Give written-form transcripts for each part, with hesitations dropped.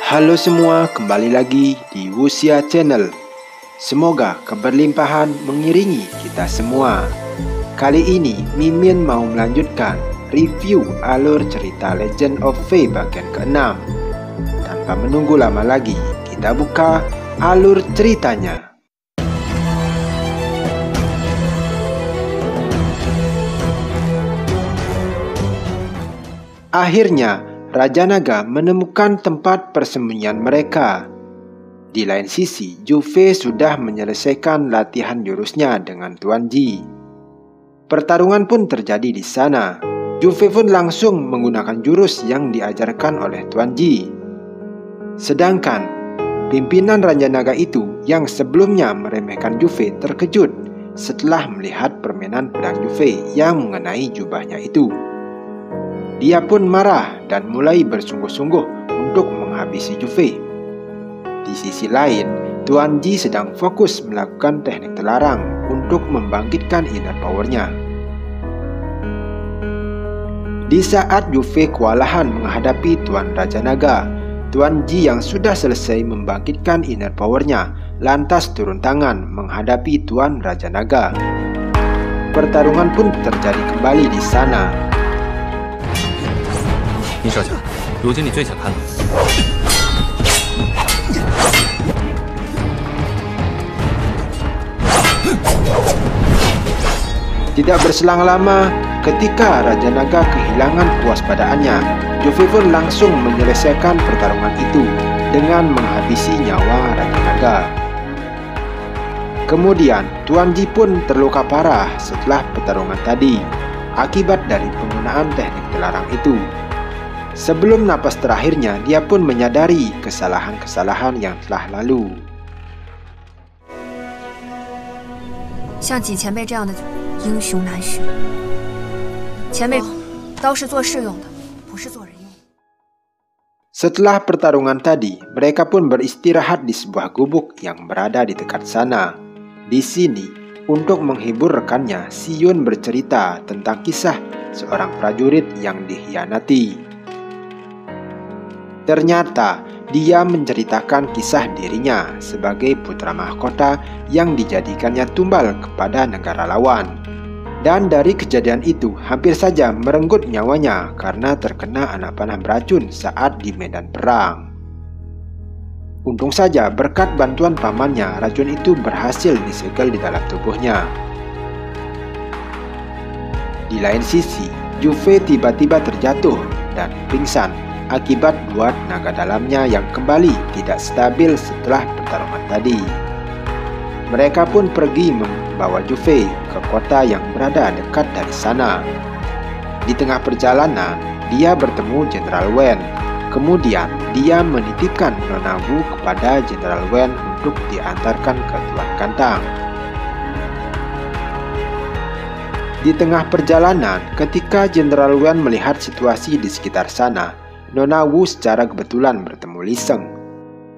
Halo semua, kembali lagi di Wuxia Channel. Semoga keberlimpahan mengiringi kita semua. Kali ini Mimin mau melanjutkan review alur cerita Legend of Fei bagian ke-6. Tanpa menunggu lama lagi, kita buka alur ceritanya. Akhirnya, Raja Naga menemukan tempat persembunyian mereka. Di lain sisi, Zhu Fei sudah menyelesaikan latihan jurusnya dengan Tuan Ji. Pertarungan pun terjadi di sana. Zhu Fei pun langsung menggunakan jurus yang diajarkan oleh Tuan Ji. Sedangkan pimpinan Raja Naga itu yang sebelumnya meremehkan Zhu Fei terkejut setelah melihat permainan pedang Zhu Fei yang mengenai jubahnya itu. Dia pun marah dan mulai bersungguh-sungguh untuk menghabisi Zhu Fei. Di sisi lain, Tuan Ji sedang fokus melakukan teknik terlarang untuk membangkitkan inner power-nya. Di saat Zhu Fei kewalahan menghadapi Tuan Raja Naga, Tuan Ji yang sudah selesai membangkitkan inner power-nya lantas turun tangan menghadapi Tuan Raja Naga. Pertarungan pun terjadi kembali di sana. 殷少侠，如今你最想看的。Tidak berselang lama, ketika Raja Naga kehilangan kewaspadaannya, Zhu Fei pun langsung menyelesaikan pertarungan itu dengan menghabisi nyawa Raja Naga. Kemudian, Tuan Ji pun terluka parah setelah pertarungan tadi, akibat dari penggunaan teknik terlarang itu. Sebelum napas terakhirnya, dia pun menyadari kesalahan-kesalahan yang telah lalu. 像几前辈这样的英雄难寻。前辈，刀是做事用的，不是做人用的。 Setelah pertarungan tadi, mereka pun beristirahat di sebuah gubuk yang berada di dekat sana. Di sini, untuk menghibur rekannya, Si Yun bercerita tentang kisah seorang prajurit yang dikhianati. Ternyata, dia menceritakan kisah dirinya sebagai putra mahkota yang dijadikannya tumbal kepada negara lawan. Dan dari kejadian itu, hampir saja merenggut nyawanya karena terkena anak panah beracun saat di medan perang. Untung saja berkat bantuan pamannya, racun itu berhasil disegel di dalam tubuhnya. Di lain sisi, Zhu Fei tiba-tiba terjatuh dan pingsan akibat dua naga dalamnya yang kembali tidak stabil setelah pertarungan tadi. Mereka pun pergi membawa Zhu Fei ke kota yang berada dekat dari sana. Di tengah perjalanan, dia bertemu Jenderal Wen. Kemudian, dia menitipkan Nona Wu kepada Jenderal Wen untuk diantarkan ke Tuan Kantang. Di tengah perjalanan, ketika Jenderal Wen melihat situasi di sekitar sana, Nona Wu secara kebetulan bertemu Li Sheng.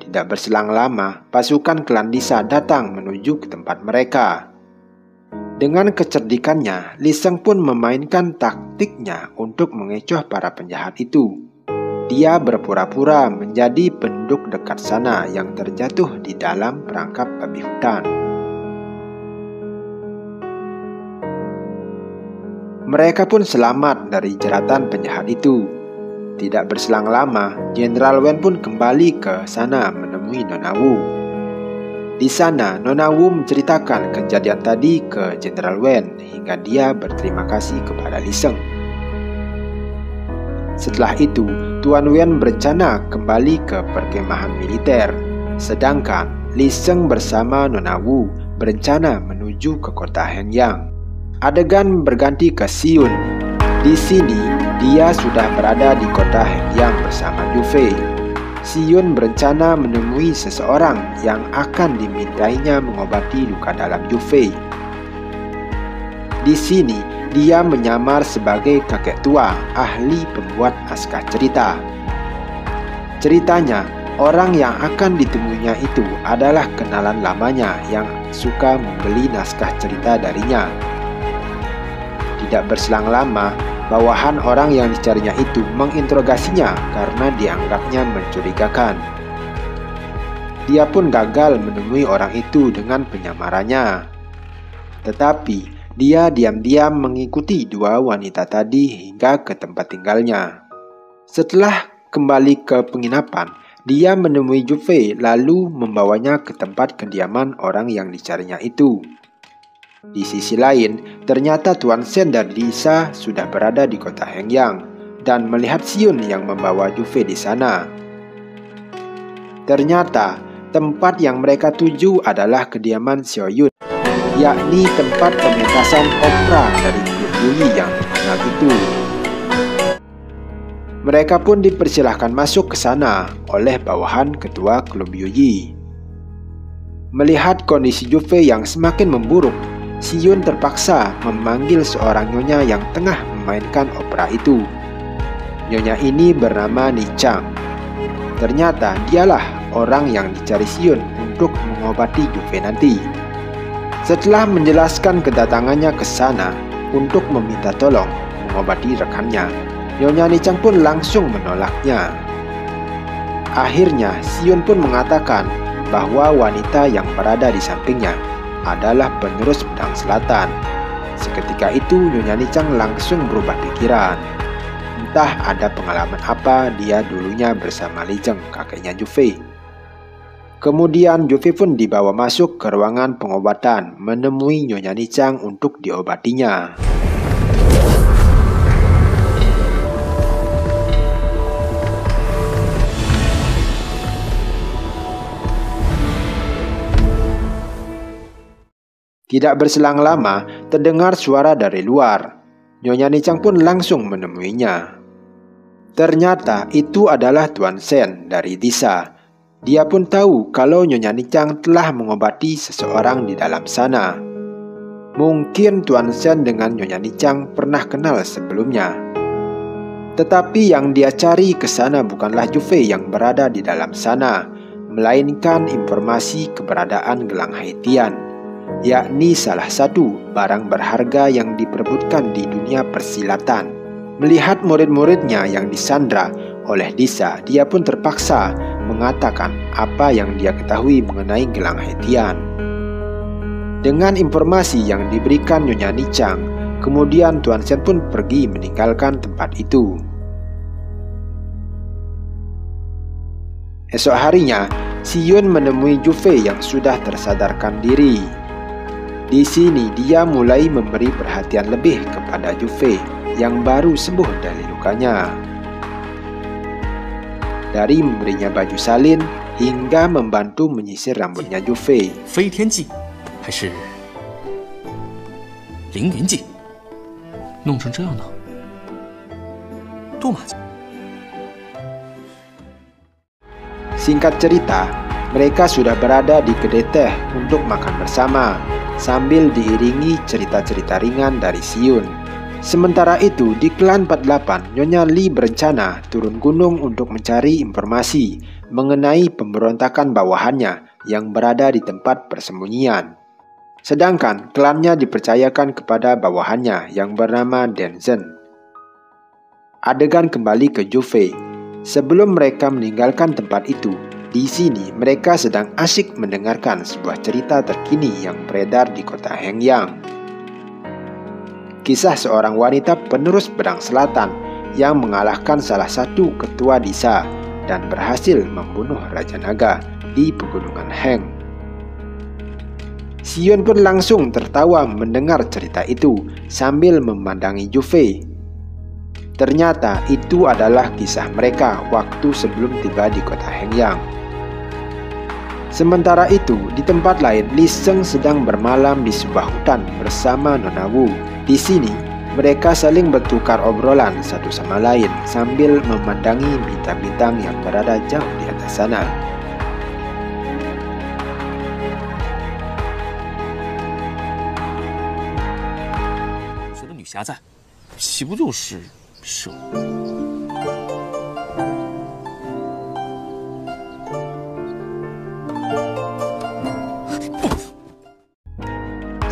Tidak berselang lama, pasukan klan Lisa datang menuju ke tempat mereka. Dengan kecerdikannya, Li Sheng pun memainkan taktiknya untuk mengecoh para penjahat itu. Dia berpura-pura menjadi penduduk dekat sana yang terjatuh di dalam perangkap babi hutan. Mereka pun selamat dari jeratan penjahat itu. Tidak berselang lama, Jenderal Wen pun kembali ke sana menemui Nona Wu. Di sana, Nona Wu menceritakan kejadian tadi ke Jenderal Wen hingga dia berterima kasih kepada Li Sheng. Setelah itu, Tuan Wen berencana kembali ke perkemahan militer, sedangkan Li Sheng bersama Nona Wu berencana menuju ke kota Henyang. Adegan berganti ke Si Yun. Di sini, dia sudah berada di kota Henyang bersama Zhu Fei. Si Yun berencana menemui seseorang yang akan dimintainya mengobati luka dalam Zhu Fei. Di sini, dia menyamar sebagai kakek tua, ahli pembuat naskah cerita. Ceritanya, orang yang akan ditemuinya itu adalah kenalan lamanya yang suka membeli naskah cerita darinya. Tidak berselang lama, bawahan orang yang dicarinya itu menginterogasinya karena dianggapnya mencurigakan. dia pun gagal menemui orang itu dengan penyamarannya. Tetapi dia diam-diam mengikuti dua wanita tadi hingga ke tempat tinggalnya. Setelah kembali ke penginapan, dia menemui Juve lalu membawanya ke tempat kediaman orang yang dicarinya itu. Di sisi lain, ternyata Tuan Shen dan Lisa sudah berada di kota Hengyang dan melihat Xion yang membawa Juve di sana. Ternyata, tempat yang mereka tuju adalah kediaman Xiaoyun, yakni tempat pementasan opera dari klub Yui yang terkenal itu. Mereka pun dipersilahkan masuk ke sana oleh bawahan ketua klub Yui. Melihat kondisi Juve yang semakin memburuk, Xion terpaksa memanggil seorang nyonya yang tengah memainkan opera itu. Nyonya ini bernama Ni Chang. Ternyata dialah orang yang dicari Xion untuk mengobati Juve nanti. Setelah menjelaskan kedatangannya ke sana untuk meminta tolong mengobati rekannya, Nyonya Ni Chang pun langsung menolaknya. Akhirnya Xion pun mengatakan bahwa wanita yang berada di sampingnya adalah penerus pedang selatan. Seketika itu Nyonya Ni Chang langsung berubah pikiran. Entah ada pengalaman apa dia dulunya bersama Li Zheng, kakeknya Juve. Kemudian Juve pun dibawa masuk ke ruangan pengobatan menemui Nyonya Ni Chang untuk diobatinya. Tidak berselang lama, terdengar suara dari luar. Nyonya Ni Chang pun langsung menemuinya. Ternyata itu adalah Tuan Shen dari Disa. Dia pun tahu kalau Nyonya Ni Chang telah mengobati seseorang di dalam sana. Mungkin Tuan Shen dengan Nyonya Ni Chang pernah kenal sebelumnya. Tetapi yang dia cari ke sana bukanlah Juve yang berada di dalam sana, melainkan informasi keberadaan gelang Haitian, yakni salah satu barang berharga yang diperebutkan di dunia persilatan. Melihat murid-muridnya yang disandra oleh Disa, dia pun terpaksa mengatakan apa yang dia ketahui mengenai gelang Haitian. Dengan informasi yang diberikan Nyonya Ni Chang, kemudian Tuan Shen pun pergi meninggalkan tempat itu. Esok harinya, Xion menemui Juve yang sudah tersadarkan diri. Di sini dia mulai memberi perhatian lebih kepada Juve yang baru sembuh dari lukanya. Dari memberinya baju salin hingga membantu menyisir rambutnya Juve. 飞天记还是凌云记？弄成这样的，多麻烦。 Singkat cerita, mereka sudah berada di kedai teh untuk makan bersama sambil diiringi cerita-cerita ringan dari Xion. Sementara itu, di klan 48, Nyonya Li berencana turun gunung untuk mencari informasi mengenai pemberontakan bawahannya yang berada di tempat persembunyian. Sedangkan klannya dipercayakan kepada bawahannya yang bernama Denzhen. Adegan kembali ke Juve. Sebelum mereka meninggalkan tempat itu, di sini mereka sedang asyik mendengarkan sebuah cerita terkini yang beredar di kota Hengyang. Kisah seorang wanita penerus pedang selatan yang mengalahkan salah satu ketua Disa dan berhasil membunuh Raja Naga di pegunungan Heng. Xion pun langsung tertawa mendengar cerita itu sambil memandangi Juve. Ternyata itu adalah kisah mereka waktu sebelum tiba di kota Hengyang. Sementara itu, di tempat lain, Li Sheng sedang bermalam di sebuah hutan bersama Nona Wu. Di sini, mereka saling bertukar obrolan satu sama lain sambil memandangi bintang-bintang yang berada jauh di atas sana.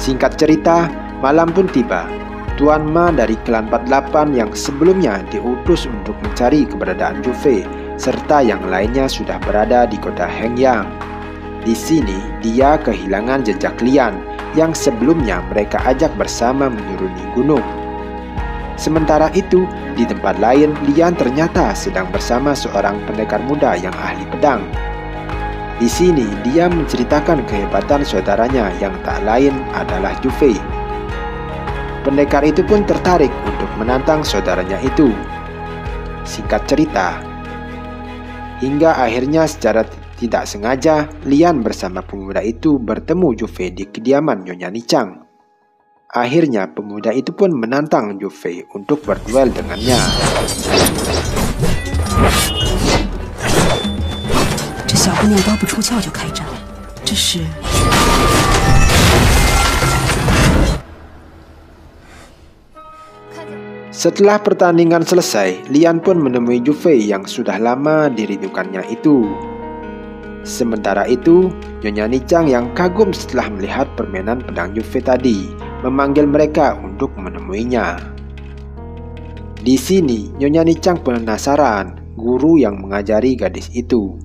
Singkat cerita, malam pun tiba. Tuan Ma dari klan 48 yang sebelumnya diutus untuk mencari keberadaan Juve serta yang lainnya sudah berada di kota Hengyang. Di sini, dia kehilangan jejak Lian yang sebelumnya mereka ajak bersama menyuruni gunung. Sementara itu, di tempat lain, Lian ternyata sedang bersama seorang pendekar muda yang ahli pedang. Di sini, dia menceritakan kehebatan saudaranya yang tak lain adalah Zhu Fei. Pendekar itu pun tertarik untuk menantang saudaranya itu. Singkat cerita, hingga akhirnya secara tidak sengaja, Lian bersama pemuda itu bertemu Zhu Fei di kediaman Nyonya Nichang. Akhirnya pemuda itu pun menantang Zhu Fei untuk berduel dengannya. Setelah pertandingan selesai, Lian pun menemui Zhu Fei yang sudah lama dirindukannya itu. Sementara itu, Nyonya Nichang yang kagum setelah melihat permainan pedang Zhu Fei tadi, memanggil mereka untuk menemuinya. Di sini, Nyonya Nichang penasaran guru yang mengajari gadis itu.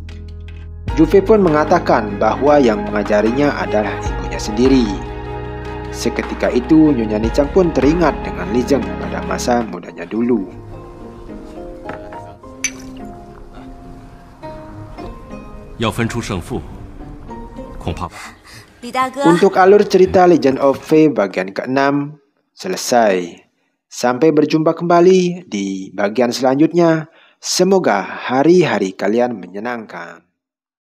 Zhu Fei pun mengatakan bahwa yang mengajarinya adalah ibunya sendiri. Seketika itu, Nyonya Nichang pun teringat dengan Li Zheng pada masa mudanya dulu. Untuk alur cerita Legend of Fei bagian ke-6 selesai. Sampai berjumpa kembali di bagian selanjutnya. Semoga hari-hari kalian menyenangkan.